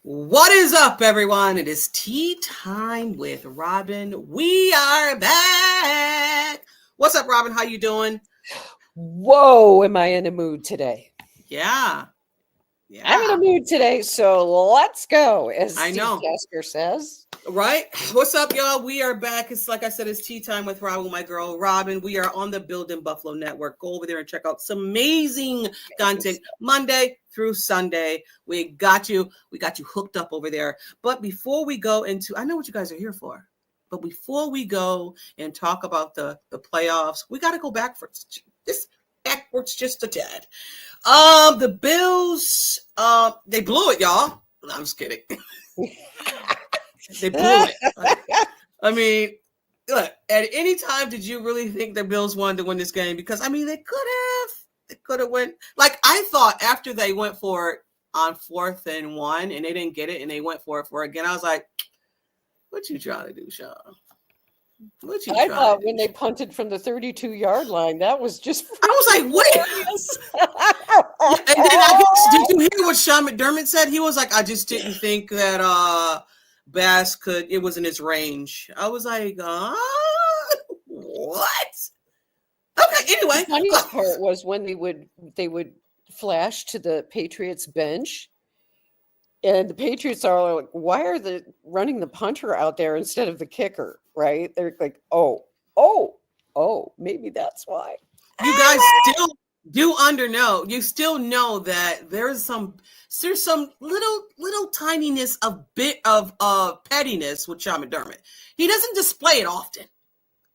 What is up, everyone? It is tea time with Robyn. We are back. What's up, Robyn? How you doing? Whoa, am I in a mood today? Yeah. I'm in a mood today, so let's go, as I Steve know. Tasker says. Right? What's up, y'all? We are back. It's like I said, it's tea time with Robyn, my girl, Robyn. We are on the Build in Buffalo Network. Go over there and check out some amazing content Monday through Sunday. We got you hooked up over there. But before we go into, I know what you guys are here for. But before we go and talk about the playoffs, we got to go backwards. Backwards just a tad. The Bills, they blew it, y'all. No, I'm just kidding. They blew it. I mean, look, at any time did you really think the Bills wanted to win this game? Because, I mean, they could have went. Like, I thought after they went for it on 4th and 1 and they didn't get it and they went for it again, I was like, what you trying to do, Sean? I thought when they punted from the 32-yard line, that was just. I was like, wait. And then I guess, did you hear what Sean McDermott said? He was like, I just didn't think that Bass could. It was in his range. I was like, what? Okay. Anyway, the funniest part was when they would flash to the Patriots bench. And the Patriots are like, why are they running the punter out there instead of the kicker? Right? They're like, oh, maybe that's why. You guys still you still know that there's some little tininess of bit of pettiness with Sean McDermott. He doesn't display it often,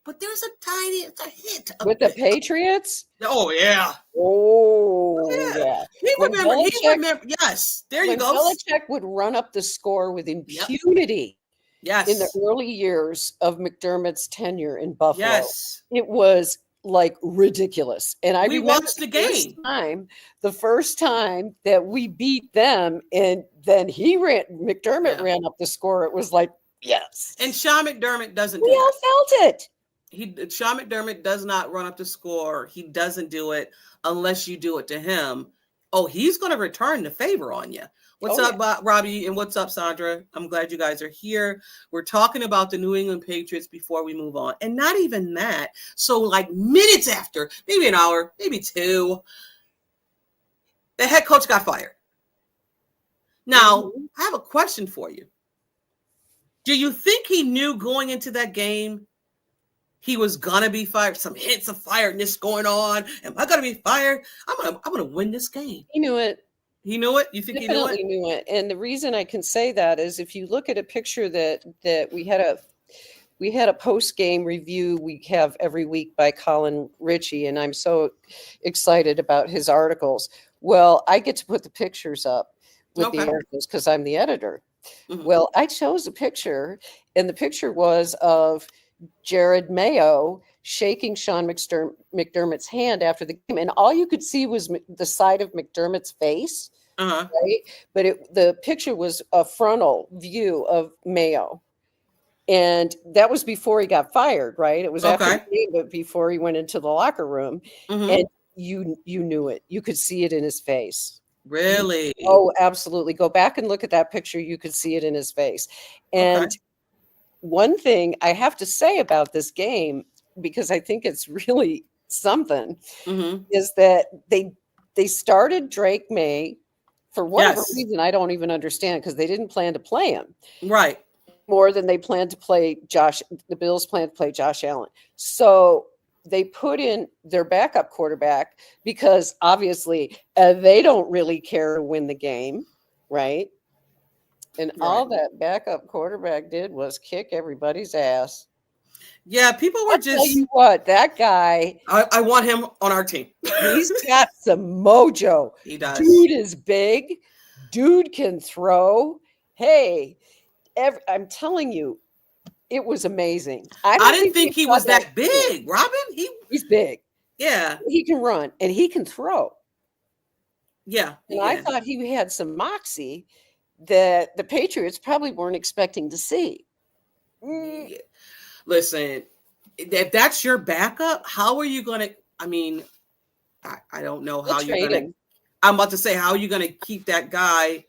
but there's it's a hint of with the Patriots. Oh yeah. Oh yeah. He remember. Yes, there you go. Belichick would run up the score with impunity. Yes. In the early years of McDermott's tenure in Buffalo. Yes. It was like ridiculous. And I watched the game. The first time that we beat them, and then McDermott ran up the score. It was like, yes. And Sean McDermott doesn't we all felt it. Sean McDermott does not run up the score. He doesn't do it unless you do it to him. Oh, he's going to return the favor on you. What's up, Robbie? And what's up, Sandra? I'm glad you guys are here. We're talking about the New England Patriots before we move on. And not even that. So like minutes after, maybe an hour, maybe 2, the head coach got fired. Now, I have a question for you. Do you think he knew going into that game he was gonna be fired? Some hints of firedness going on. Am I gonna be fired? I'm gonna win this game. He knew it. He knew it? You think he knew it? Definitely knew it. And the reason I can say that is if you look at a picture that we had a post-game review we have every week by Colin Ritchie, and I'm so excited about his articles. Well, I get to put the pictures up with the articles because I'm the editor. Mm-hmm. Well, I chose a picture, and the picture was of Jared Mayo shaking Sean McDermott's hand after the game, and all you could see was the side of McDermott's face, right? But the picture was a frontal view of Mayo, and that was before he got fired, right? It was after the game, but before he went into the locker room, and you knew it. You could see it in his face. Really? Oh, absolutely. Go back and look at that picture. You could see it in his face. And one thing I have to say about this game, because I think it's really something, is that they started Drake May for whatever reason I don't even understand, because they didn't plan to play him. Right. More than they planned to play the Bills planned to play Josh Allen. So they put in their backup quarterback because obviously they don't really care to win the game, right? And all that backup quarterback did was kick everybody's ass. Yeah, people were just. Tell you what, that guy. I want him on our team. He's got some mojo. He does. Dude is big. Dude can throw. Hey, I'm telling you, it was amazing. I didn't think he was that big, Robyn. He's big. Yeah. He can run and he can throw. Yeah. And I thought he had some moxie that the Patriots probably weren't expecting to see. Yeah. Listen, if that's your backup, how are you going to, I mean, I don't know how you're going to, I'm about to say, how are you going to keep that guy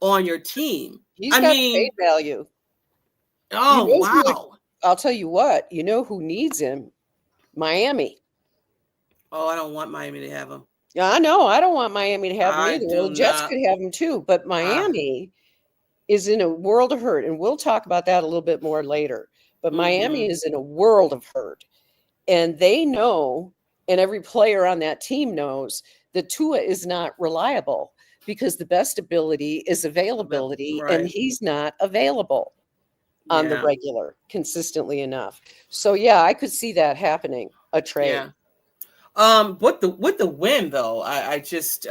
on your team. He's I got mean, trade value. oh, wow. I'll tell you what, you know who needs him? Miami. Oh, I don't want Miami to have him. Yeah, I know. I don't want Miami to have him I either. do Well, the Jets not. could have him too, but Miami is in a world of hurt, and we'll talk about that a little bit more later. But Miami is in a world of hurt, and they know, and every player on that team knows that Tua is not reliable because the best ability is availability, and he's not available on the regular consistently enough. So yeah, I could see that happening, a trade. Yeah. With the win though, I just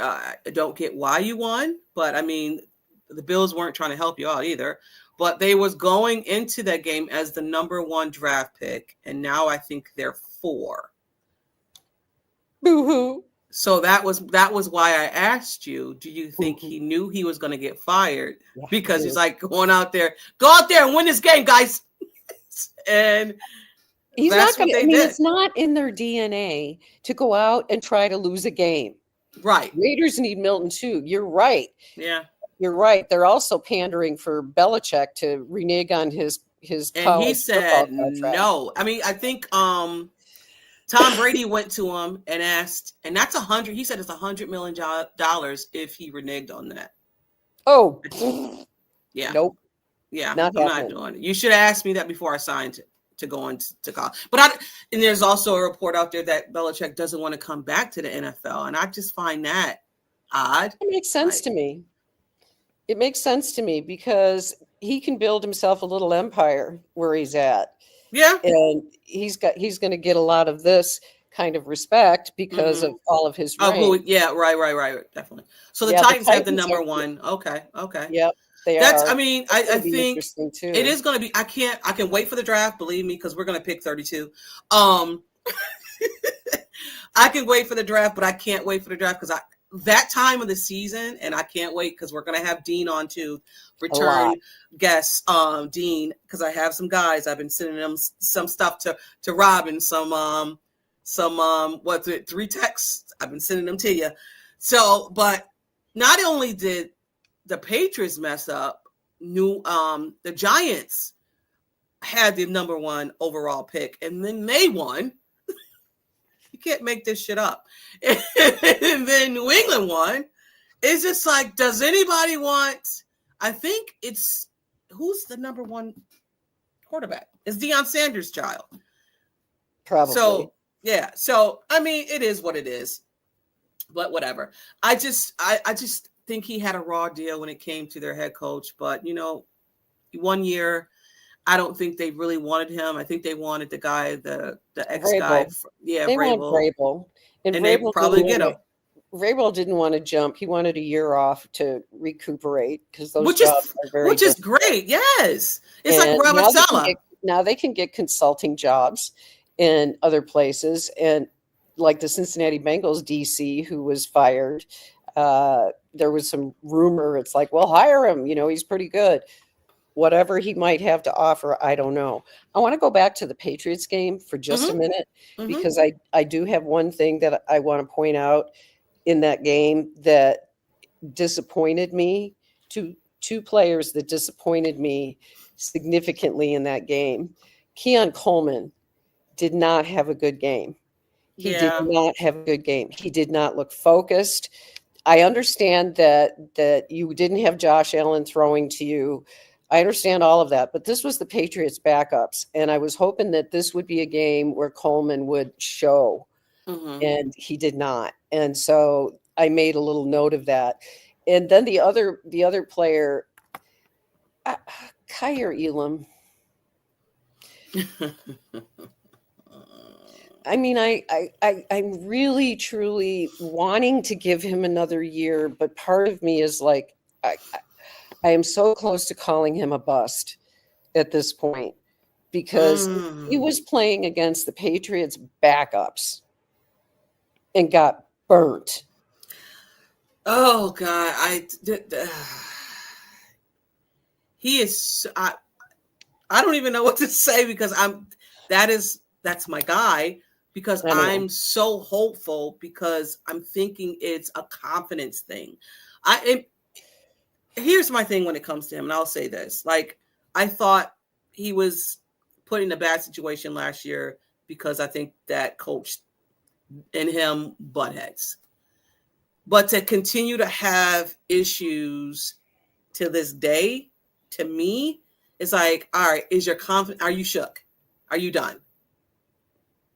don't get why you won, but I mean, the Bills weren't trying to help you out either, but they was going into that game as the number 1 draft pick, and now I think they're 4. Boo-hoo. So that was why I asked you, do you think he knew he was going to get fired? Yeah, because he's like, go out there and win this game, guys. And he's not going to, I mean, it's not in their DNA to go out and try to lose a game. Right. Raiders need Milton too. You're right. Yeah. You're right. They're also pandering for Belichick to renege on his and he said no. I mean, I think Tom Brady went to him and asked, and that's $100. He said it's $100 million if he reneged on that. Oh, yeah. Nope. Yeah, I'm not doing it. You should have asked me that before I signed to go into college. But and there's also a report out there that Belichick doesn't want to come back to the NFL, and I just find that odd. It makes sense to me. It makes sense to me because he can build himself a little empire where he's at. Yeah. And he's going to get a lot of this kind of respect because of all of his reign. Yeah, right. Definitely. So the Titans have the number 1. Okay. Yep. I mean, I think too. It is going to be, I can wait for the draft, believe me, because we're going to pick 32. I can wait for the draft, but I can't wait for the draft because that time of the season, and I can't wait because we're going to have Dean on too, return guest, Dean, because I have some guys. I've been sending them some stuff to Robyn, some 3 texts. I've been sending them to you. So, but not only did the Patriots mess up, the Giants had the number 1 overall pick, and then they won. You can't make this shit up. And then New England won. It's just like, does anybody want? I think it's who's the number 1 quarterback? It's Deion Sanders' child. Probably. So yeah. So I mean, it is what it is. But whatever. I just think he had a raw deal when it came to their head coach. But 1 year. I don't think they really wanted him. I think they wanted the guy, the ex guy. Yeah, they want Vrabel. And they probably get him. Vrabel didn't want to jump. He wanted a year off to recuperate because those jobs are very is great. Yes. It's like Robert Saleh. Now they can get consulting jobs in other places. And like the Cincinnati Bengals DC, who was fired, there was some rumor. It's like, well, hire him. He's pretty good. Whatever he might have to offer, I don't know. I want to go back to the Patriots game for just a minute because I do have one thing that I want to point out in that game that disappointed me. Two players that disappointed me significantly in that game. Keon Coleman did not have a good game. He did not have a good game. He did not look focused. I understand that you didn't have Josh Allen throwing to you. I understand all of that, but this was the Patriots backups. And I was hoping that this would be a game where Coleman would show, and he did not. And so I made a little note of that. And then the other player, Kyer Elam. I mean, I'm really, truly wanting to give him another year, but part of me is like, I am so close to calling him a bust at this point because he was playing against the Patriots backups and got burnt. Oh God, he is. I don't even know what to say because that's my guy because I'm so hopeful because I'm thinking it's a confidence thing. here's my thing when it comes to him, and I'll say this. Like, I thought he was put in a bad situation last year because I think that coach and him butt heads. But to continue to have issues to this day, to me, it's like, all right, is your confidence, are you shook? Are you done?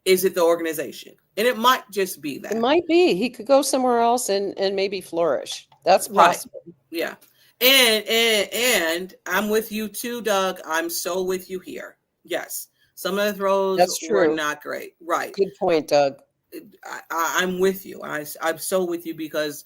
Is it the organization? And it might just be that. It might be. He could go somewhere else and maybe flourish. That's possible. Right. Yeah. And I'm with you too, Doug. I'm so with you here. Yes. Some of the throws were not great. Right. Good point, Doug. I'm with you. I'm so with you because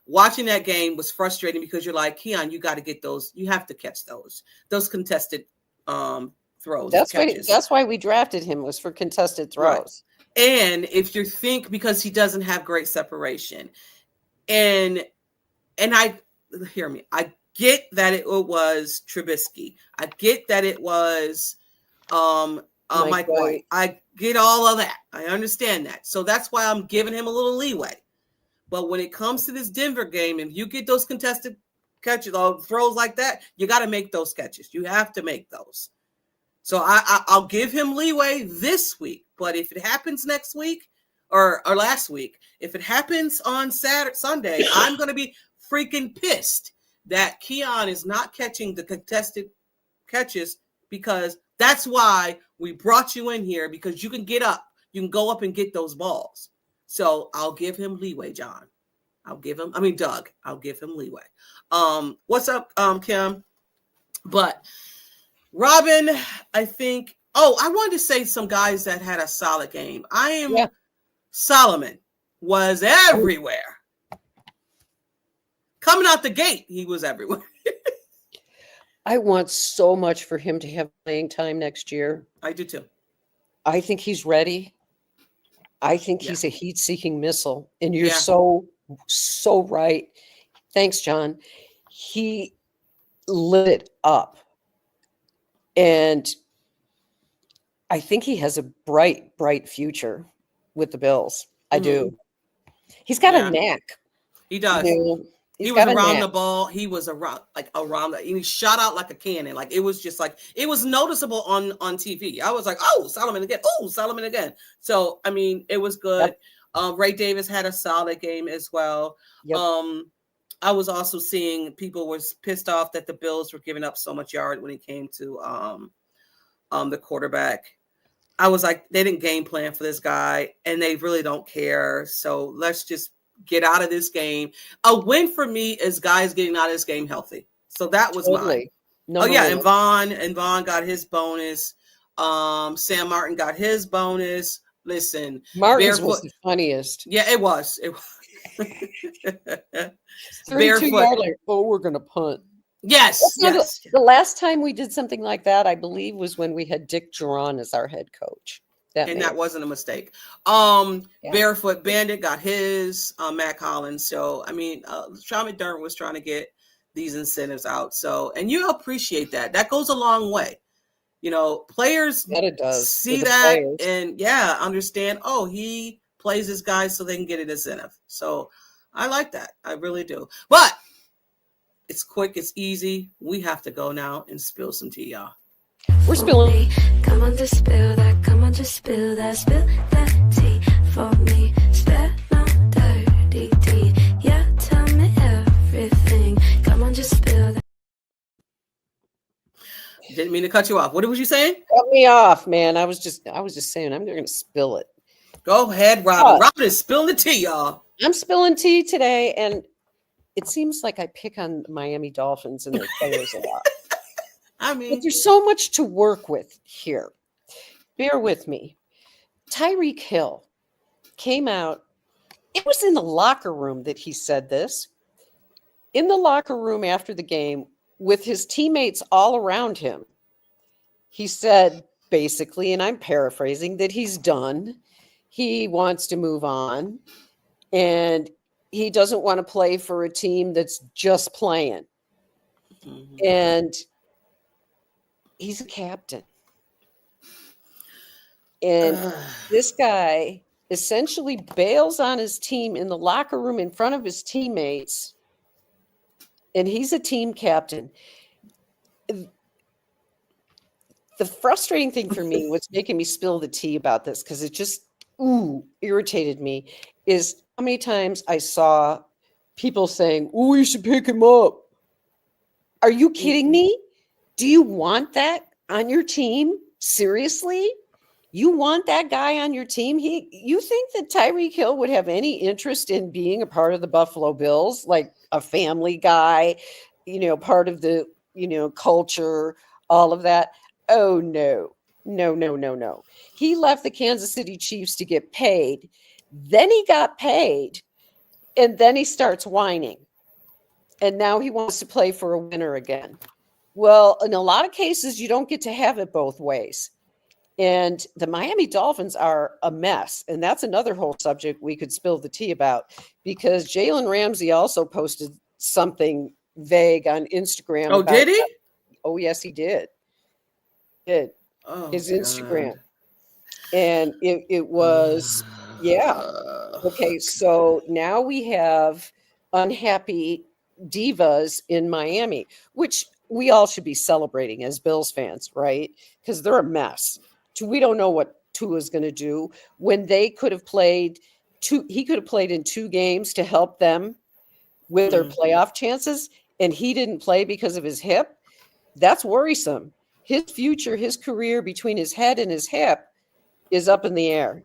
watching that game was frustrating because you're like, Keon, you got to get those. You have to catch those contested throws. That's why we drafted him, was for contested throws. Right. And if you think, because he doesn't have great separation, and I hear me, I get that it was Trubisky. I get that it was Mike White. I get all of that. I understand that. So that's why I'm giving him a little leeway. But when it comes to this Denver game, if you get those contested catches or throws like that, you got to make those catches. You have to make those. So I'll give him leeway this week. But if it happens next week or last week, if it happens on Sunday, I'm going to be freaking pissed that Keon is not catching the contested catches, because that's why we brought you in here, because you can get up. You can go up and get those balls. So I'll give him leeway, Doug. I'll give him leeway. What's up, Kim? But Robyn, I think, I wanted to say some guys that had a solid game. Solomon was everywhere. Coming out the gate, he was everywhere. I want so much for him to have playing time next year. I do too. I think he's ready. I think he's a heat-seeking missile. And you're so right. Thanks, John. He lit it up. And I think he has a bright, bright future with the Bills. I do. He's got a knack. He does. He was around the ball. He was around and he shot out like a cannon. Like, it was just like, it was noticeable on TV. I was like, oh, Solomon again. Oh, Solomon again. So, I mean, it was good. Yep. Ray Davis had a solid game as well. Yep. I was also seeing people was pissed off that the Bills were giving up so much yard when it came to the quarterback. I was like, they didn't game plan for this guy, and they really don't care. So let's just get out of this game. A win for me is guys getting out of this game healthy. So that was mine. And Vaughn got his bonus. Sam Martin got his bonus. Listen, Martin's was the funniest. Yeah, it was. 32-yarder. Oh, we're gonna punt. Yes. The last time we did something like that, I believe, was when we had Dick Geron as our head coach. That wasn't a mistake. Barefoot Bandit got his, Matt Collins. So, I mean, Sean McDermott was trying to get these incentives out. So, and you appreciate that. That goes a long way. You know, players see that and understand, he plays his guys so they can get an incentive. So I like that. I really do. But it's quick. It's easy. We have to go now and spill some tea, y'all. We're spilling. Come on, just spill that. Come on, just spill that tea for me. Spill no dirty tea. Yeah, tell me everything. Come on, just spill that. Didn't mean to cut you off. What was you saying? Cut me off, man. I was just saying I'm going to spill it. Go ahead, Robyn. Robyn is spilling the tea, y'all. I'm spilling tea today, and it seems like I pick on Miami Dolphins and their players a lot. I mean, but there's so much to work with here. Bear with me. Tyreek Hill came out. It was in the locker room that he said this. In the locker room after the game, with his teammates all around him, he said, basically, and I'm paraphrasing, that he's done. He wants to move on. And he doesn't want to play for a team that's just playing. Mm-hmm. And he's a captain. And this guy essentially bails on his team in the locker room in front of his teammates and he's a team captain. The frustrating thing for me, what's making me spill the tea about this, because it just irritated me, is how many times I saw people saying, "Oh, you should pick him up." Are you kidding me? Do you want that on your team? Seriously? You want that guy on your team? You think that Tyreek Hill would have any interest in being a part of the Buffalo Bills, like a family guy, part of the, culture, all of that? Oh, no. No, no, no, no. He left the Kansas City Chiefs to get paid. Then he got paid, and then he starts whining. And now he wants to play for a winner again. Well, in a lot of cases, you don't get to have it both ways. And the Miami Dolphins are a mess. And that's another whole subject we could spill the tea about, because Jalen Ramsey also posted something vague on Instagram. Oh, did he? Oh, yes, he did. His Instagram. And it was, yeah. Okay, so now we have unhappy divas in Miami, which we all should be celebrating as Bills fans, right? Because they're a mess. We don't know what Tua's going to do when they could have played he could have played in 2 games to help them with their playoff chances, and he didn't play because of his hip. That's worrisome. His future, his career between his head and his hip is up in the air.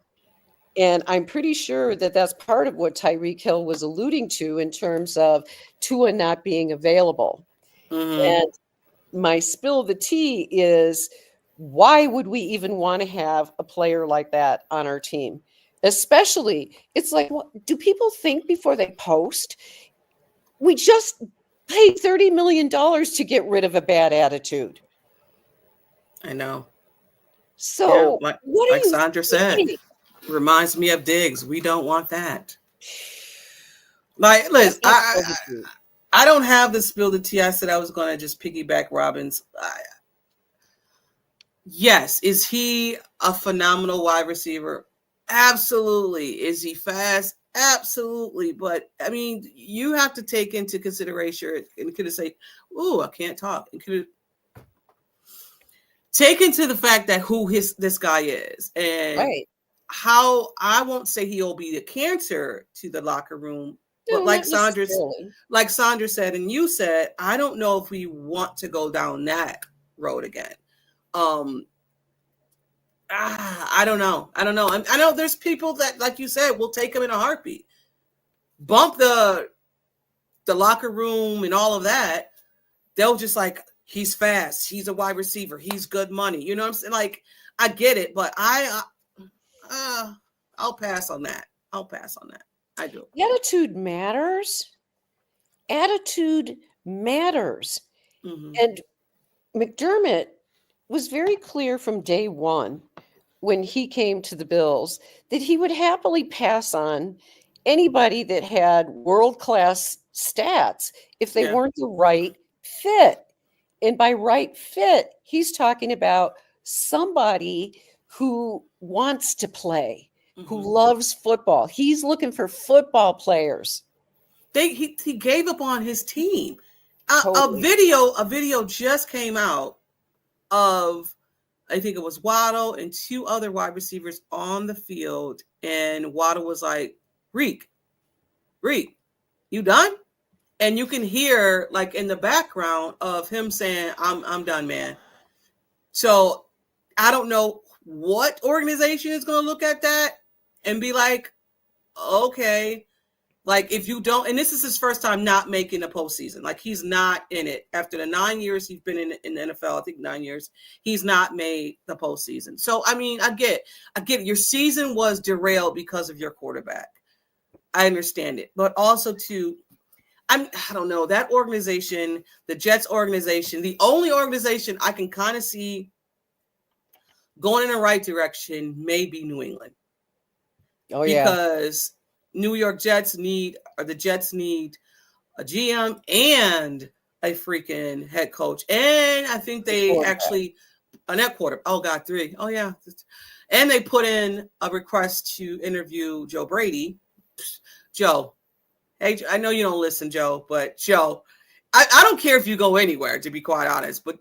And I'm pretty sure that that's part of what Tyreek Hill was alluding to in terms of Tua not being available. And my spill of the tea is, why would we even want to have a player like that on our team? Especially, it's like, do people think before they post? We just paid $30 million to get rid of a bad attitude. I know. So, yeah, what like Sandra said, reminds me of Diggs. We don't want that. Like, listen, I don't have the spill the tea. I said I was going to just piggyback Robin's. Yes. Is he a phenomenal wide receiver? Absolutely. Is he fast? Absolutely. But I mean, you have to take into consideration and could have said, "Oh, I can't talk." And could take into the fact that who this guy is and how I won't say he'll be a cancer to the locker room, but like Sandra said, and you said, I don't know if we want to go down that road again. I don't know. I know there's people that, like you said, will take him in a heartbeat. Bump the locker room and all of that. They'll just like, he's fast. He's a wide receiver. He's good money. You know what I'm saying? Like, I get it, but I'll pass on that. I do. Attitude matters. Attitude matters. And McDermott was very clear from day one when he came to the Bills that he would happily pass on anybody that had world-class stats if they weren't the right fit. And by right fit, he's talking about somebody who wants to play, who loves football. He's looking for football players. He gave up on his team. Totally. A video just came out of, I think it was Waddle and 2 other wide receivers on the field, and Waddle was like, Reek, you done? And you can hear, like, in the background of him saying, I'm done, man. So I don't know what organization is going to look at that and be like, okay, like, if you don't, and this is his first time not making the postseason. Like, he's not in it. After the 9 years he's been in the NFL, I think 9 years, he's not made the postseason. So, I mean, I get it. Your season was derailed because of your quarterback. I understand it. But also, too, I don't know, that organization, the Jets organization, the only organization I can kind of see going in the right direction may be New England. Oh, yeah. Because the Jets need a GM and a freaking head coach. And I think they actually, a net quarter. Oh, God, 3. Oh, yeah. And they put in a request to interview Joe Brady. Joe. Hey, I know you don't listen, Joe, but Joe, I don't care if you go anywhere, to be quite honest, but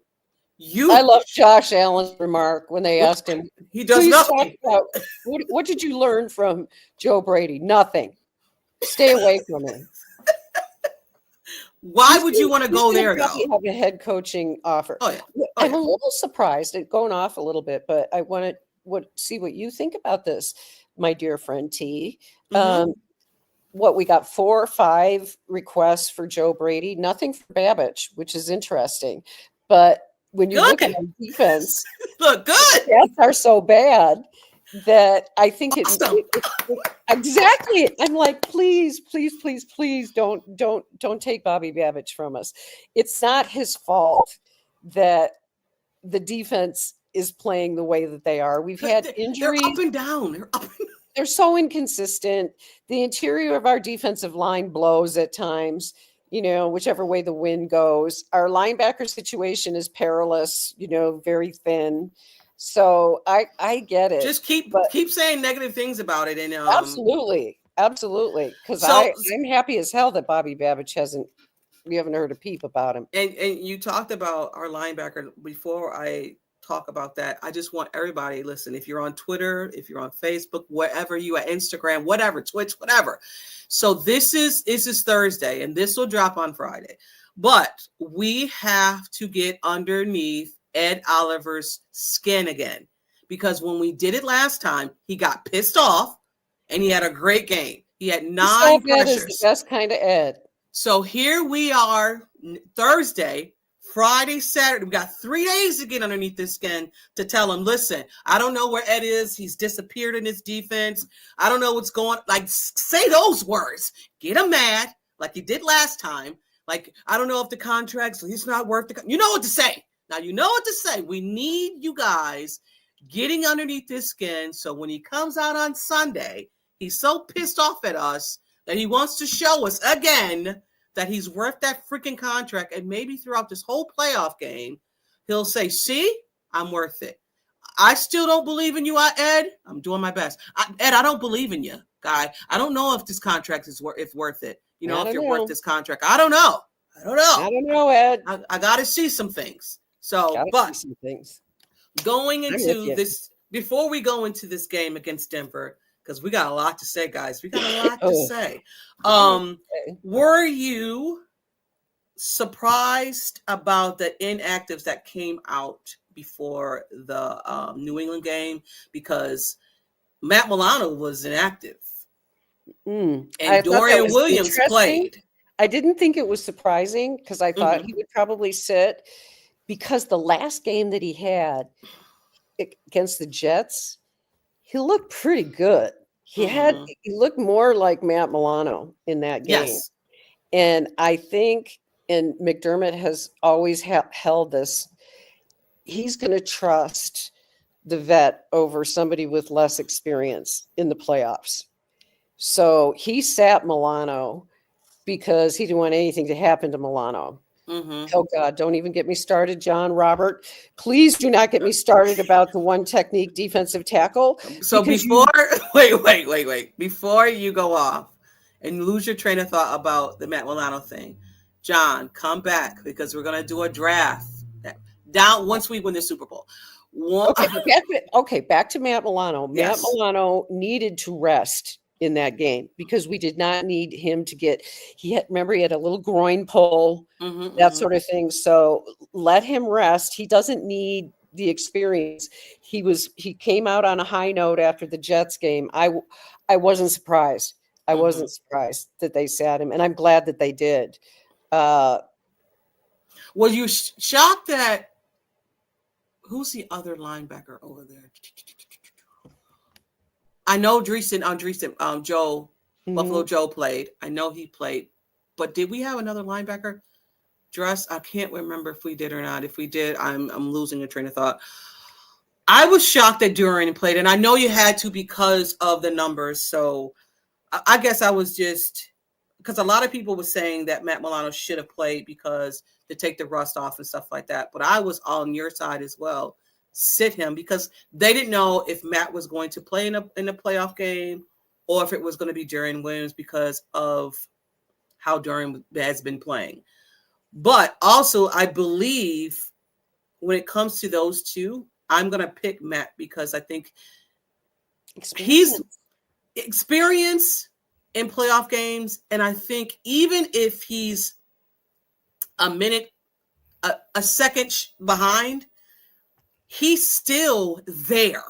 I love Josh Allen's remark when they asked him, he does nothing. What did you learn from Joe Brady? Nothing. Stay away from him. Why would you want to go there, though? Have a head coaching offer. Oh, yeah. I'm a little surprised at going off a little bit, but I want to see what you think about this, my dear friend T. Mm-hmm. What we got 4 or 5 requests for Joe Brady, nothing for Babbage, which is interesting. But when you look at the defense, look good. The stats are so bad that I think it exactly. I'm like, please don't take Bobby Babbage from us. It's not his fault that the defense is playing the way that they are. We've had injuries. They're up and down. They're so inconsistent. The interior of our defensive line blows at times, whichever way the wind goes. Our linebacker situation is perilous, very thin. So I get it. Just keep saying negative things about it. And absolutely. Because I'm happy as hell that Bobby Babbage we haven't heard a peep about him. And you talked about our linebacker. Before I talk about that, I just want everybody, listen, if you're on Twitter, if you're on Facebook, wherever you are, Instagram, whatever, Twitch, whatever. So this is Thursday and this will drop on Friday, but we have to get underneath Ed Oliver's skin again, because when we did it last time, he got pissed off and he had a great game. He had 9 pressures. Ed is the best kind of Ed. So here we are, Thursday, Friday, Saturday. We got 3 days to get underneath this skin to tell him, listen, I don't know where Ed is. He's disappeared in his defense. I don't know what's going on. Like, say those words. Get him mad like you did last time. Like, I don't know if the contract's, he's not worth the, you know what to say. Now, you know what to say. We need you guys getting underneath this skin. So when he comes out on Sunday, he's so pissed off at us that he wants to show us again that he's worth that freaking contract. And maybe throughout this whole playoff game, he'll say, see, I'm worth it. I still don't believe in you, Ed. I'm doing my best. Ed, I don't believe in you, guy. I don't know if this contract is worth it. If you're worth this contract. I don't know. I don't know, Ed. I got to see some things. So, but going into this, before we go into this game against Denver, because we got a lot to say, guys. We got a lot to say. Were you surprised about the inactives that came out before the New England game? Because Matt Milano was inactive. And Dorian Williams played. I didn't think it was surprising because I thought he would probably sit, because the last game that he had against the Jets, he looked pretty good. He looked more like Matt Milano in that game. Yes. And I think, and McDermott has always held this, he's going to trust the vet over somebody with less experience in the playoffs. So he sat Milano because he didn't want anything to happen to Milano. Oh God, don't even get me started, John Robert. Please do not get me started about the one technique defensive tackle. So before, wait. Before you go off and lose your train of thought about the Matt Milano thing, John, come back, because we're going to do a draft down once we win the Super Bowl. Back to Matt Milano. Yes. Matt Milano needed to rest in that game because we did not need him to get, he had a little groin pull, that sort of thing. So let him rest. He doesn't need the experience. He came out on a high note after the Jets game. I wasn't surprised. I wasn't surprised that they sat him, and I'm glad that they did. Were you shocked that, who's the other linebacker over there? I know Joe, Buffalo Joe played. I know he played. But did we have another linebacker? I can't remember if we did or not. If we did, I'm losing a train of thought. I was shocked that Dorian played, and I know you had to because of the numbers. So I guess I was just, because a lot of people were saying that Matt Milano should have played because to take the rust off and stuff like that. But I was on your side as well. Sit him, because they didn't know if Matt was going to play in a playoff game or if it was going to be Dorian Williams because of how Dorian has been playing. But also, I believe when it comes to those two, I'm going to pick Matt because I think he's experienced in playoff games. And I think even if he's a second behind, he's still there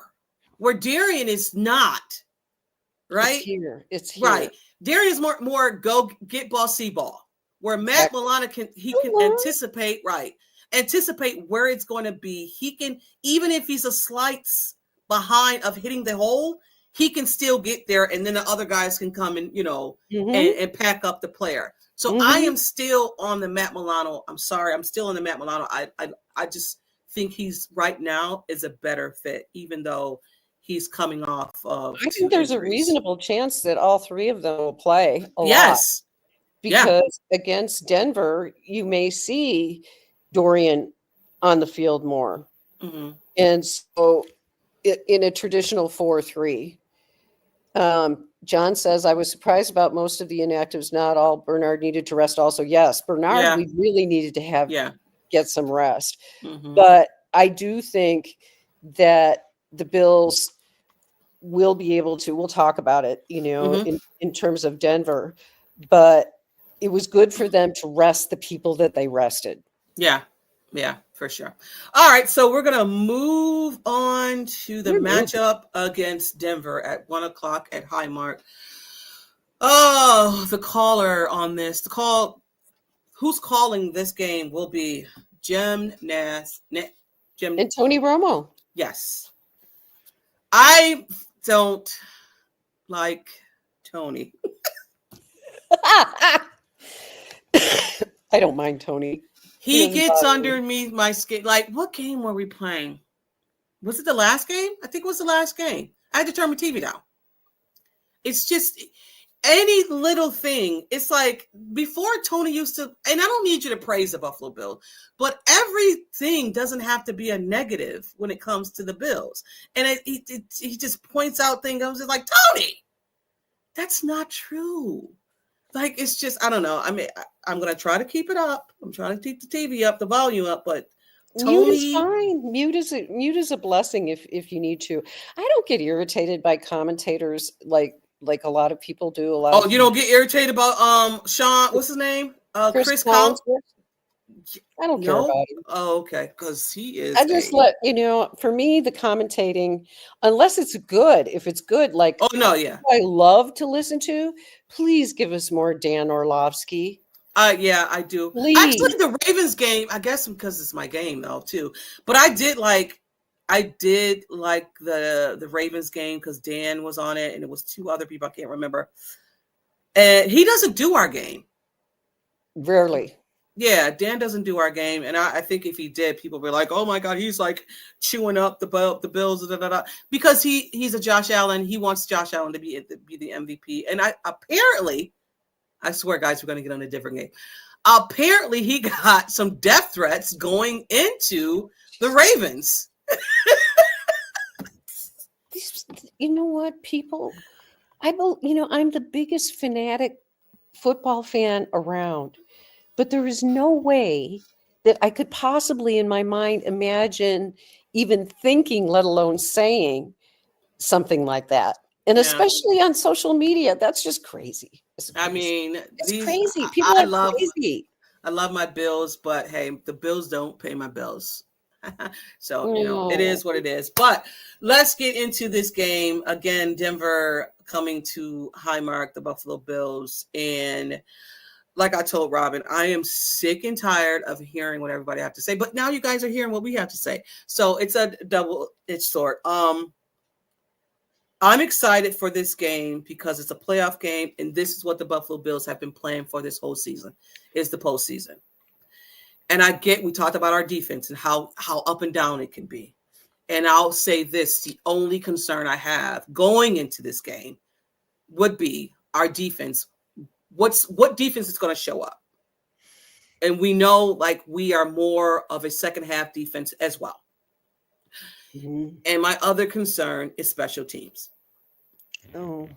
where Darian is not. Right? It's here. Right. Darian is more go get ball, see ball. Where Matt Milano can anticipate, anticipate where it's going to be. He can, even if he's a slight behind of hitting the hole, he can still get there, and then the other guys can come and and pack up the player. So I am still on the Matt Milano. I'm sorry, I'm still on the Matt Milano. I just think he's right now is a better fit, even though he's coming off of. I think there's injuries. a reasonable chance that all three of them will play a lot. Yes. Because against Denver, you may see Dorian on the field more. Mm-hmm. And so in a traditional 4-3, John says, I was surprised about most of the inactives. Not all. Bernard needed to rest also. Yes, Bernard, we really needed to get some rest. Mm-hmm. But I do think that the Bills will be able to, we'll talk about it, in terms of Denver. But it was good for them to rest the people that they rested. Yeah, for sure. All right, so we're going to move on to the matchup against Denver at 1:00 at Highmark. Oh, the caller on this, who's calling this game will be Jim and Tony Romo. Yes. I don't like Tony. I don't mind Tony. He gets under my skin. Like, what game were we playing? Was it the last game? I think it was the last game. I had to turn my TV down. It's just any little thing. It's like before Tony used to, and I don't need you to praise the Buffalo Bills, but everything doesn't have to be a negative when it comes to the Bills. And he just points out things. I was just like, Tony, that's not true. Like, it's just, I don't know. I mean, I'm going to try to keep it up. I'm trying to keep the TV up, the volume up, but Tony. Mute is fine. Mute is a blessing if you need to. I don't get irritated by commentators like a lot of people do. You don't get irritated about Sean, what's his name? Chris Collinsworth? I don't care about him. Oh, okay. Because he is. I just for me, the commentating, unless it's good, if it's good, like I love to listen to, please give us more Dan Orlovsky. Yeah, I do. Please. Actually, the Ravens game, I guess because it's my game though too. But I did like the Ravens game because Dan was on it and it was two other people I can't remember. And he doesn't do our game. Rarely. Yeah, Dan doesn't do our game, and I think if he did, people were like, "Oh my God, he's like chewing up the Bills," because he's a Josh Allen. He wants Josh Allen to be the MVP, and I swear, guys, we're going to get on a different game. Apparently, he got some death threats going into the Ravens. You know what, people? I'm the biggest fanatic football fan around. But there is no way that I could possibly in my mind imagine even thinking, let alone saying something like that. And especially on social media, that's just crazy. I mean, it's crazy. People are crazy. I love my Bills, but hey, the Bills don't pay my bills. So, it is what it is. But let's get into this game. Again, Denver coming to Highmark, the Buffalo Bills. And like I told Robyn, I am sick and tired of hearing what everybody have to say. But now you guys are hearing what we have to say. So it's a double-edged sword. I'm excited for this game because it's a playoff game, and this is what the Buffalo Bills have been playing for this whole season, is the postseason. And we talked about our defense and how up and down it can be. And I'll say this, the only concern I have going into this game would be our defense. What defense is going to show up? And we know, like, we are more of a second half defense as well. Mm-hmm. And my other concern is special teams. Oh.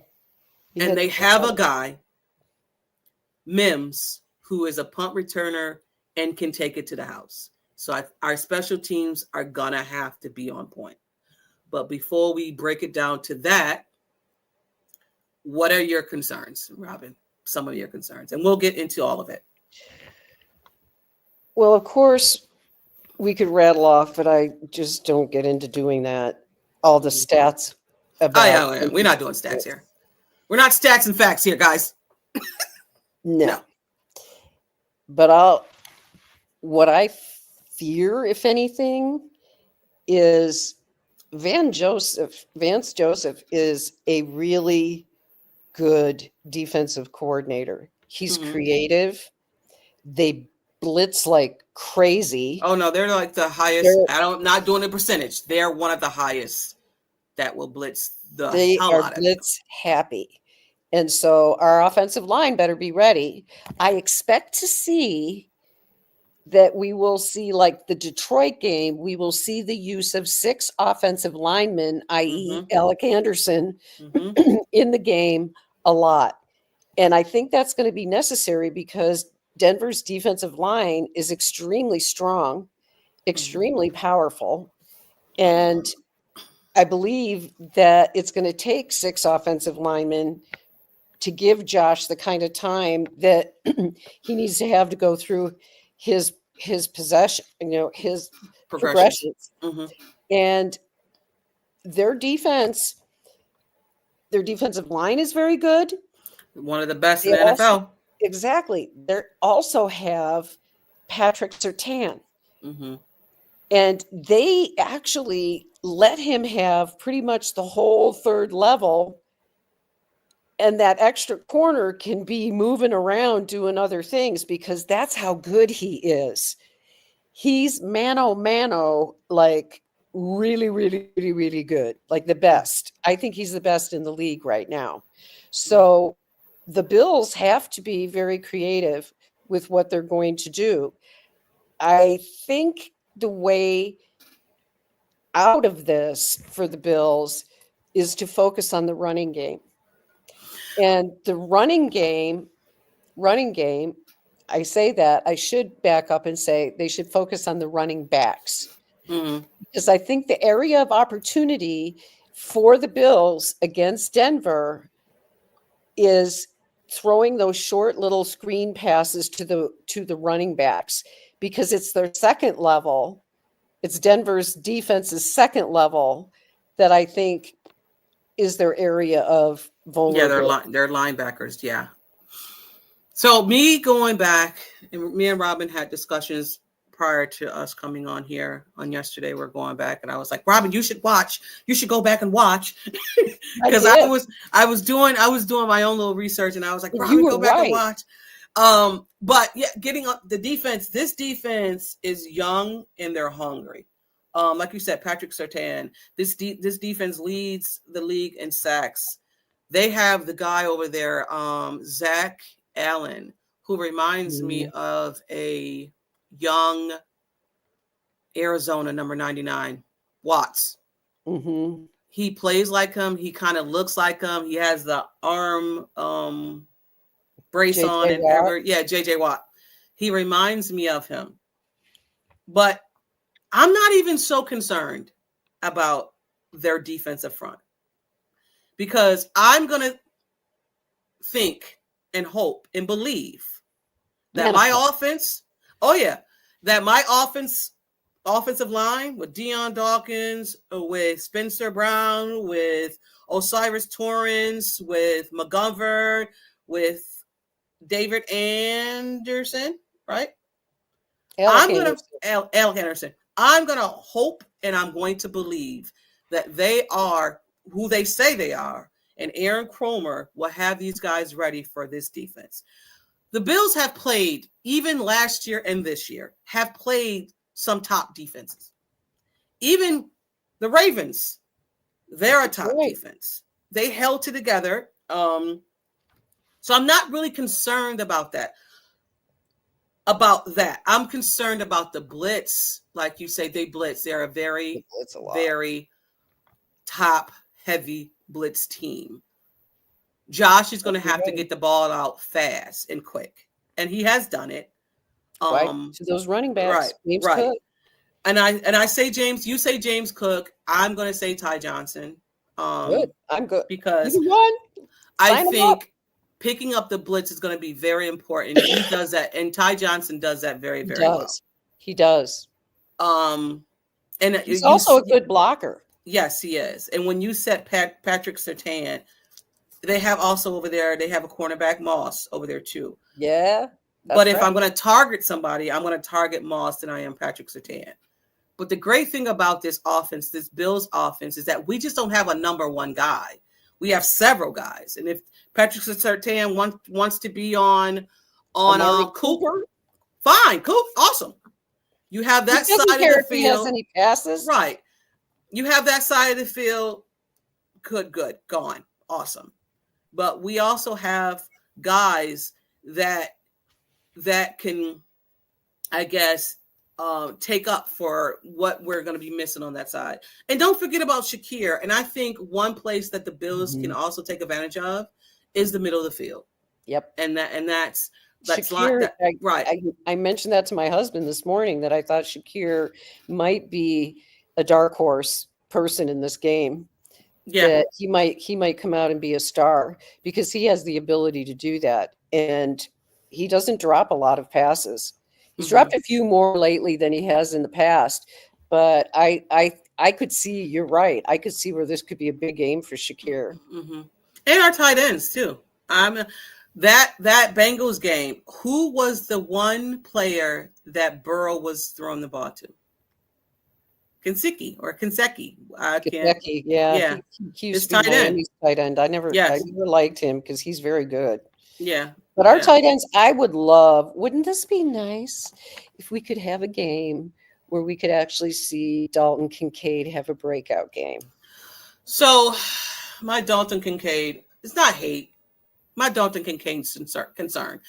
And they have a guy, Mims, who is a punt returner and can take it to the house. So our special teams are going to have to be on point. But before we break it down to that, what are your concerns, Robyn? Some of your concerns. And we'll get into all of it. Well, of course, we could rattle off, but I just don't get into doing that. All the stats about. Oh, yeah. We're not doing stats here. We're not stats and facts here, guys. No. But what I fear, if anything, is Vance Joseph is a really good defensive coordinator. He's creative. They blitz like crazy. Oh no, they're like the highest. Not doing a percentage. They're one of the highest that will blitz the hell out of it. Blitz happy. And so our offensive line better be ready. I expect to see that we will see, like the Detroit game, we will see the use of 6 offensive linemen, i.e. Alec Anderson, in the game a lot. And I think that's going to be necessary because Denver's defensive line is extremely strong, extremely powerful. And I believe that it's going to take 6 offensive linemen to give Josh the kind of time that he needs to have to go through his possession, his progressions. And their defensive line is very good. One of the best in the NFL. Exactly. They also have Patrick Surtain. And they actually let him have pretty much the whole third level. And that extra corner can be moving around doing other things because that's how good he is. He's mano, like really, really, really, really good, like the best. I think he's the best in the league right now. So the Bills have to be very creative with what they're going to do. I think the way out of this for the Bills is to focus on the running game. And the running game, I say that, I should back up and say they should focus on the running backs. Because I think the area of opportunity for the Bills against Denver is throwing those short little screen passes to the running backs, because it's their second level. It's Denver's defense's second level that I think is their area of vulnerability. Yeah, they're linebackers. Yeah. So me going back, and me and Robyn had discussions prior to us coming on here on yesterday. We're going back, and I was like, Robyn, you should watch. You should go back and watch, because I was doing my own little research, and I was like, Robyn, go back and watch. But yeah, getting up the defense. This defense is young and they're hungry. Like you said, Patrick Surtain. This defense leads the league in sacks. They have the guy over there, Zach Allen, who reminds me of a young Arizona number 99, Watts. He plays like him. He kind of looks like him. He has the arm brace on and everything. Yeah, JJ Watt. He reminds me of him. But I'm not even so concerned about their defensive front, because I'm going to think and hope and believe that my offensive line with Deion Dawkins, with Spencer Brown, with Osiris Torrance, with McGovern, with David Anderson, right? Alec Anderson. I'm going to hope and I'm going to believe that they are who they say they are, and Aaron Cromer will have these guys ready for this defense. The Bills have played, even last year and this year, have played some top defenses. Even the Ravens, they're a top defense. They held it together. So I'm not really concerned about that. I'm concerned about the blitz. Like you say, they blitz. They're a very top heavy blitz team. Josh is going to have to get the ball out fast and quick. And he has done it. Right. Um, To those running backs, right, James right. Cook. And I say James, you say James Cook. I'm going to say Ty Johnson. Good. I'm good. Because Either one. I Sign 'em up. think picking up the blitz is going to be very important. He does that, and Ty Johnson does that very, He very well. does. He does. And He's also a good blocker. Yes, he is. And when you set Patrick Surtain, they have also over there, they have a cornerback Moss over there too. Yeah. But if I'm going to target somebody, I'm going to target Moss than I am Patrick Surtain. But the great thing about this offense, this Bills offense, is that we just don't have a number one guy. We have several guys. And if Patrick Surtain wants to be on Cooper, fine, cool, awesome. You have that side of the field. He has any passes. Right. You have that side of the field. Good, gone. Awesome. But we also have guys that can, I guess, take up for what we're going to be missing on that side. And don't forget about Shakir. And I think one place that the Bills can also take advantage of is the middle of the field. Yep. And that's Shakir, right. I mentioned that to my husband this morning, that I thought Shakir might be a dark horse person in this game. Yeah. That he might come out and be a star, because he has the ability to do that. And he doesn't drop a lot of passes. He's dropped a few more lately than he has in the past. But I could see, you're right, I could see where this could be a big game for Shakir. Mm-hmm. And our tight ends too. That Bengals game, who was the one player that Burrow was throwing the ball to? Kinseki. Kinseki, yeah. He used to be Miami's tight end. I never liked him because he's very good. Yeah. But our tight ends, I would love, wouldn't this be nice if we could have a game where we could actually see Dalton Kincaid have a breakout game? So my Dalton Kincaid, it's not hate. My Dalton Kincaid's concern.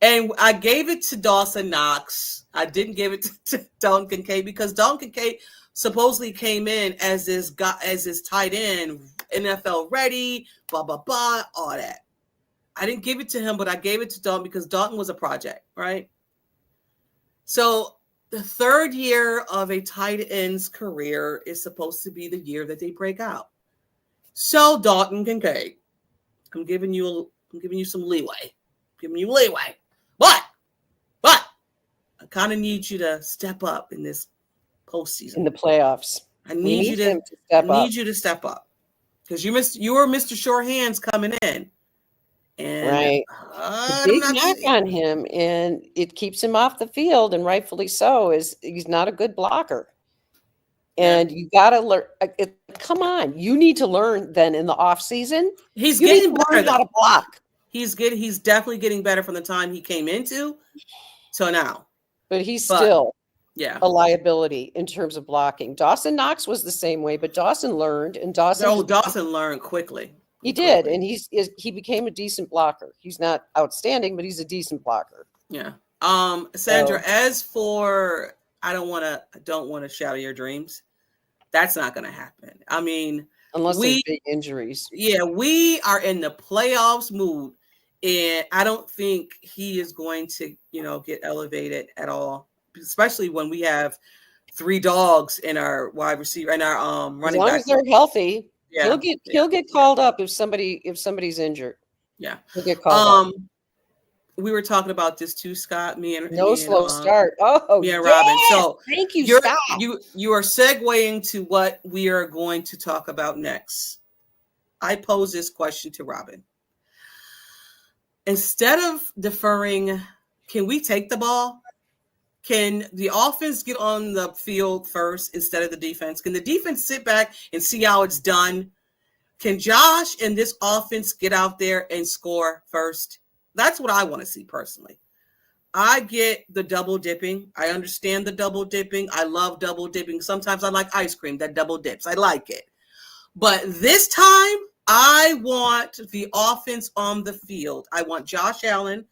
And I gave it to Dawson Knox. I didn't give it to Dalton Kincaid because Dalton Kincaid supposedly came in as this guy, as his tight end, NFL ready, blah, blah, blah, all that. I didn't give it to him, but I gave it to Dalton because Dalton was a project, right? So the third year of a tight end's career is supposed to be the year that they break out. So Dalton Kincaid, I'm giving you some leeway. But I kind of need you to step up in this postseason. In the playoffs. I need you to step up. Because you were Mr. Sure Hands coming in. And right. Big knock on him, and it keeps him off the field, and rightfully so, is he's not a good blocker. And you got to learn. Come on, you need to learn then in the off season. He's getting better how to block. He's definitely getting better from the time he came into till now. But he's still a liability in terms of blocking. Dawson Knox was the same way, but Dawson learned, and Dawson learned quickly. He did, and he became a decent blocker. He's not outstanding, but he's a decent blocker. Yeah. Sandra, as for I don't want to shatter your dreams. That's not going to happen. I mean, unless there's big injuries. Yeah, we are in the playoffs mood, and I don't think he is going to, get elevated at all, especially when we have 3 dogs in our wide receiver and our running back. As long as they're healthy. Yeah, he'll get called up if somebody's injured. Yeah, he'll get called up. We were talking about this too, Scott. Slow start. Oh, yeah, Robyn. So thank you, Scott. You are segueing to what we are going to talk about next. I pose this question to Robyn. Instead of deferring, can we take the ball? Can the offense get on the field first instead of the defense? Can the defense sit back and see how it's done? Can Josh and this offense get out there and score first? That's what I want to see personally. I get the double dipping. I understand the double dipping. I love double dipping. Sometimes I like ice cream that double dips. I like it. But this time, I want the offense on the field. I want Josh Allen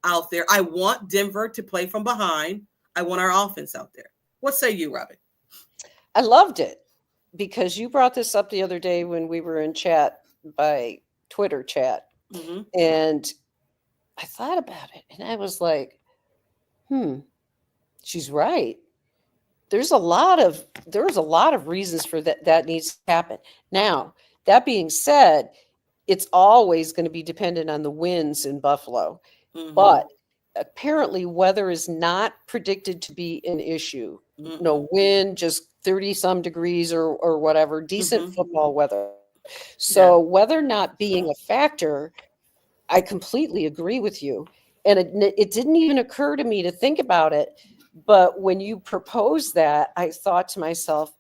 out there. I want Denver to play from behind. I want our offense out there. What say you, Robyn? I loved it because you brought this up the other day when we were in chat by Twitter chat. Mm-hmm. And I thought about it and I was like, She's right. There's a lot of reasons for that needs to happen. Now, that being said, it's always going to be dependent on the winds in Buffalo. Mhm. But apparently weather is not predicted to be an issue. No wind, just 30 some degrees or whatever, decent football weather. So weather not being a factor, I completely agree with you. And it didn't even occur to me to think about it. But when you proposed that, I thought to myself,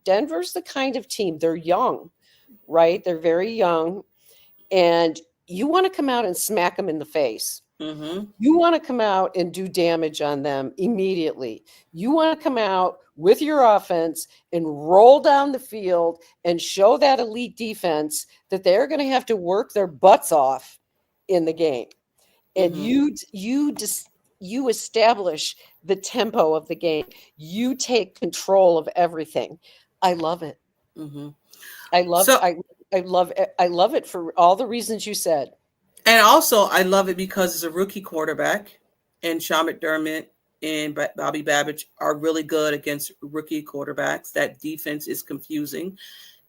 Denver's the kind of team, they're young, right? They're very young. And you want to come out and smack them in the face. You want to come out and do damage on them immediately. You want to come out with your offense and roll down the field and show that elite defense that they're going to have to work their butts off in the game. And you establish the tempo of the game. You take control of everything. I love it. I love it for all the reasons you said. And also, I love it because it's a rookie quarterback, and Sean McDermott and Bobby Babbage are really good against rookie quarterbacks. That defense is confusing,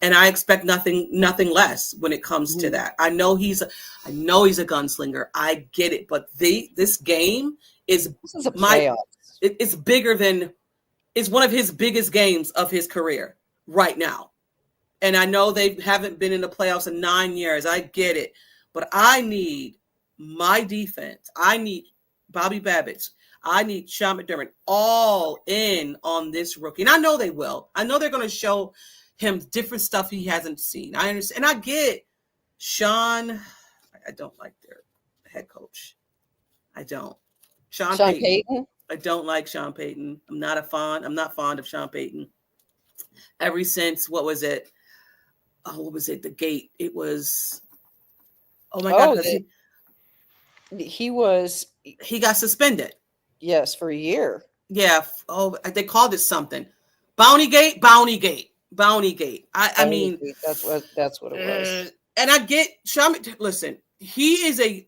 and I expect nothing less when it comes to that. I know he's a gunslinger. I get it, but this game is a playoff. It's bigger than. It's one of his biggest games of his career right now, and I know they haven't been in the playoffs in 9 years. I get it. But I need my defense. I need Bobby Babbage. I need Sean McDermott all in on this rookie. And I know they will. I know they're going to show him different stuff he hasn't seen. I understand. And I get Sean. I don't like their head coach. I don't. Sean Peyton. I don't like Sean Peyton. I'm not fond of Sean Peyton. Ever since, what was it? The gate. It was... Oh my God! He got suspended. Yes, for a year. Yeah. Oh, they called it something. Bounty Gate. I mean, that's what it was. And I get Sean. Listen, he is a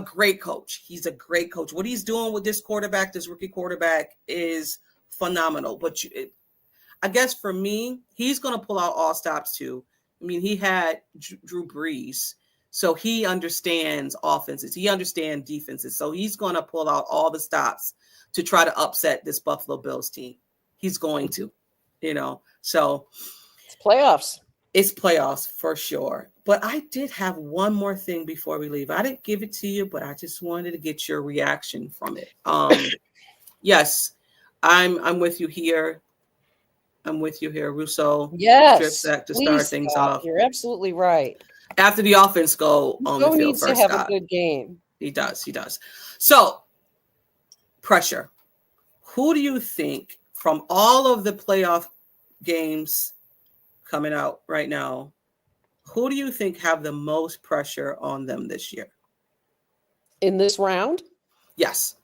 great coach. He's a great coach. What he's doing with this rookie quarterback, is phenomenal. But I guess for me, he's going to pull out all stops too. I mean, he had Drew Brees. So he understands offenses. He understands defenses. So he's going to pull out all the stops to try to upset this Buffalo Bills team. He's going to, So it's playoffs. It's playoffs for sure. But I did have one more thing before we leave. I didn't give it to you, but I just wanted to get your reaction from it. Yes, I'm with you here. Russo. Yes. To start things off. You're absolutely right. After the offense go on the field needs first, to have a good game. He does. So, pressure. Who do you think from all of the playoff games coming out right now, who do you think have the most pressure on them this year? In this round? Yes.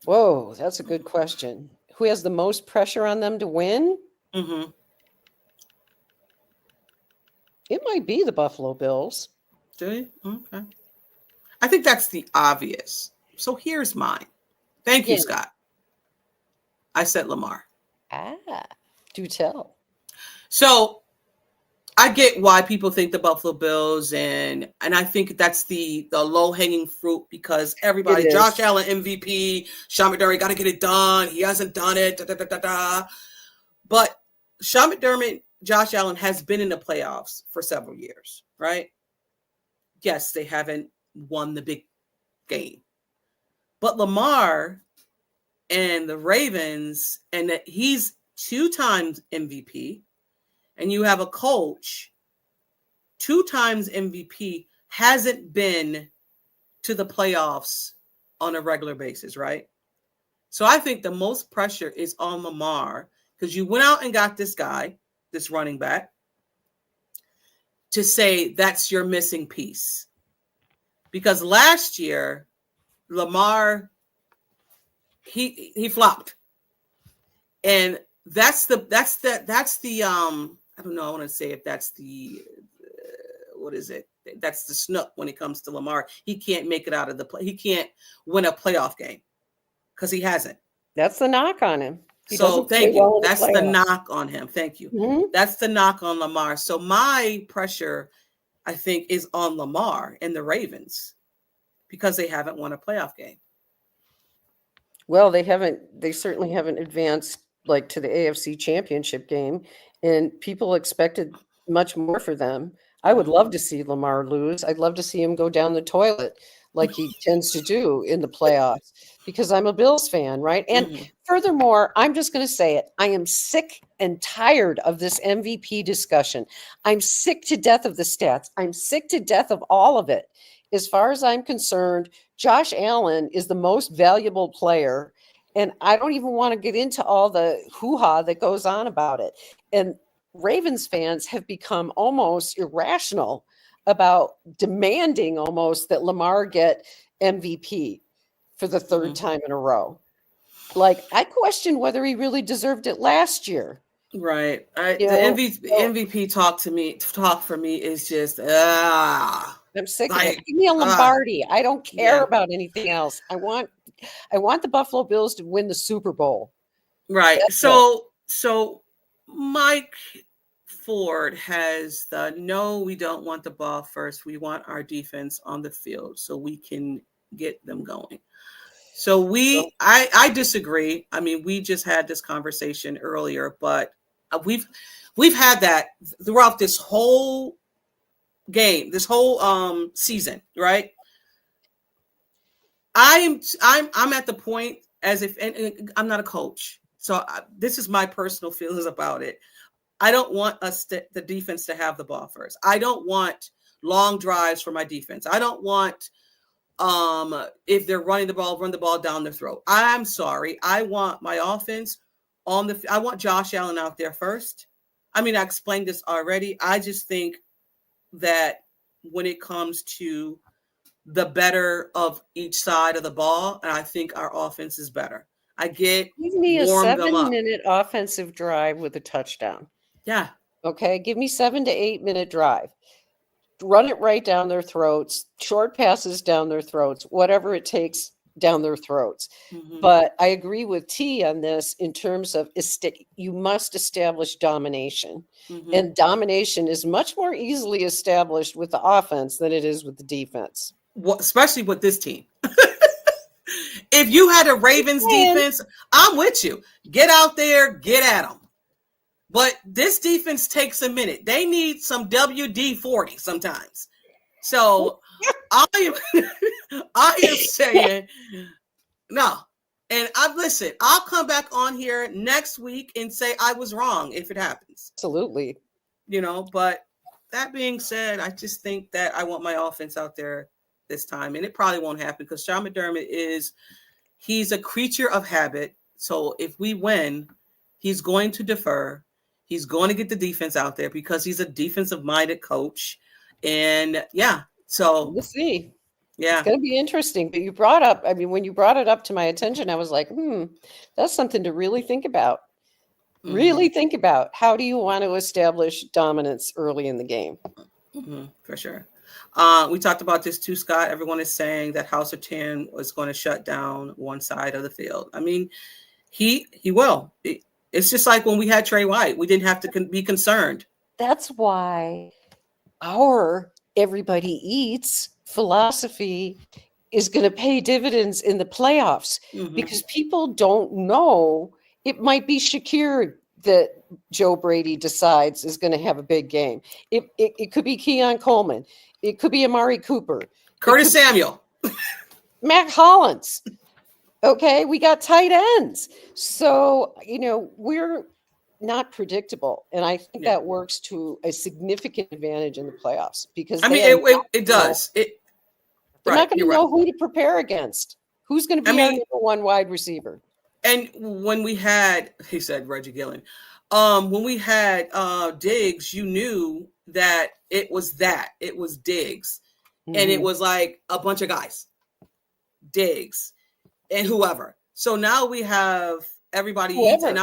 Whoa, that's a good question. Who has the most pressure on them to win? It might be the Buffalo Bills. Do you? Okay. I think that's the obvious. So here's mine. Thank you, Scott. I said Lamar. Do tell. So I get why people think the Buffalo Bills, and I think that's the low-hanging fruit because everybody, Josh Allen MVP, Sean McDermott got to get it done. He hasn't done it. But Sean McDermott, Josh Allen has been in the playoffs for several years, right? Yes, they haven't won the big game. But Lamar and the Ravens, and that he's 2 times MVP, and you have a coach 2 times MVP, hasn't been to the playoffs on a regular basis, right? So I think the most pressure is on Lamar because you went out and got this guy, this running back, to say that's your missing piece. Because last year, Lamar, he flopped. And that's the I don't know, I want to say if that's the what is it? That's the snook when it comes to Lamar. He can't make it out of the play. He can't win a playoff game because he hasn't. That's the knock on him. He So doesn't thank play you. well in the That's the playoffs. knock on him. Thank you. Mhm. That's the knock on Lamar. So my pressure, I think, is on Lamar and the Ravens because they haven't won a playoff game. Well, they certainly haven't advanced like to the AFC Championship game, and people expected much more for them. I would love to see Lamar lose. I'd love to see him go down the toilet like he tends to do in the playoffs because I'm a Bills fan, right? And Mhm. furthermore, I'm just going to say it. I am sick and tired of this MVP discussion. I'm sick to death of the stats. I'm sick to death of all of it. As far as I'm concerned, Josh Allen is the most valuable player. And I don't even want to get into all the hoo-ha that goes on about it. And Ravens fans have become almost irrational about demanding almost that Lamar get MVP for the third time in a row. Like, I question whether he really deserved it last year. Right. You The know, MVP talk for me is just I'm sick of it. like Give me a Lombardi. I don't care yeah. about anything else. I want the Buffalo Bills to win the Super Bowl. Right. That's So Mike Ford has the no, we don't want the ball first. We want our defense on the field so we can get them going. So I disagree. I mean, we just had this conversation earlier, but we've had that throughout this whole game, this whole season, right? I'm at the point as if, and I'm not a coach, so this is my personal feelings about it. I don't want the defense to have the ball first. I don't want long drives for my defense. I don't want if they're running the ball, run the ball down their throat. I'm sorry. I want my offense I want Josh Allen out there first. I mean, I explained this already. I just think that when it comes to the better of each side of the ball, and I think our offense is better. Give me a warm them up. 7-minute offensive drive with a touchdown. Yeah. Okay. Give me 7 to 8 minute drive. Run it right down their throats, short passes down their throats, whatever it takes down their throats. Mhm. But I agree with T on this in terms of you must establish domination. Mhm. And domination is much more easily established with the offense than it is with the defense. Especially with this team. If you had a Ravens defense, I'm with you. Get out there, get at them. But this defense takes a minute. They need some WD-40 sometimes. So I am saying no. And I'll come back on here next week and say I was wrong if it happens. Absolutely. But that being said, I just think that I want my offense out there this time. And it probably won't happen because Sean McDermott he's a creature of habit. So if we win, he's going to defer. He's going to get the defense out there because he's a defensive-minded coach. And yeah, so we'll see. Yeah. It's going to be interesting. But when you brought it up to my attention, I was like, that's something to really think about. Mm-hmm. Really think about how do you want to establish dominance early in the game? Mm-hmm, for sure. We talked about this too, Scott. Everyone is saying that House of 10 was going to shut down one side of the field. I mean, he will. It's just like when we had Trey White. We didn't have to be concerned. That's why our everybody eats philosophy is going to pay dividends in the playoffs because people don't know. It might be Shakir that Joe Brady decides is going to have a big game. It could be Keon Coleman. It could be Amari Cooper. Curtis Samuel. Mac Hollins. Okay, we got tight ends. So, we're not predictable. And I think that works to a significant advantage in the playoffs because it does. They're not going to know who to prepare against. Who's going to be our number one wide receiver? And when we had, he said Reggie Gillen, when we had Diggs, you knew that it was Diggs. And it was like a bunch of guys, Diggs and whoever. So now we have everybody eats. And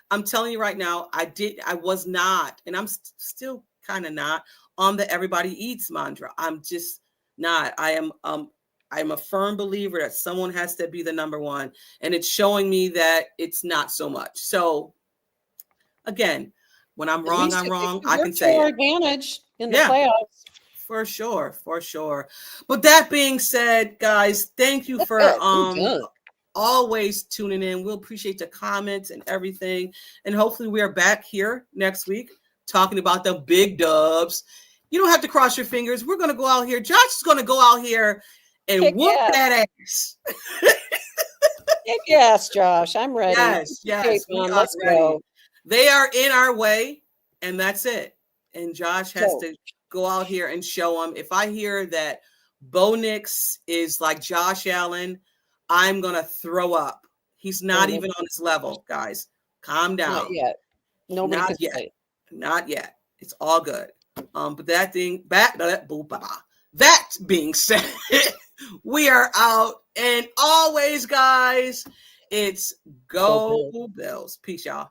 I'm telling you right now, I was not, and I'm still kind of not on the everybody eats mantra. I'm just not. I'm a firm believer that someone has to be the number one, and it's showing me that it's not so much. So again, when I'm wrong, I'm wrong. I can say our it. advantage in the playoffs. For sure, for sure. But that being said, guys, thank you for always tuning in. We'll appreciate the comments and everything. And hopefully we are back here next week talking about the big dubs. You don't have to cross your fingers. We're going to go out here. Josh is going to go out here and whoop that ass. Kick ass, Josh. I'm ready. Yes. Let's go. They are in our way, and that's it. And Josh has to go out here and show them. If I hear that Bo Nix is like Josh Allen, I'm going to throw up. He's not even on his level, guys. Calm down. Not yet. Nobody not can yet. say. Not yet. It's all good. But that being said, we are out. And always, guys, it's Go Bills. Peace, y'all.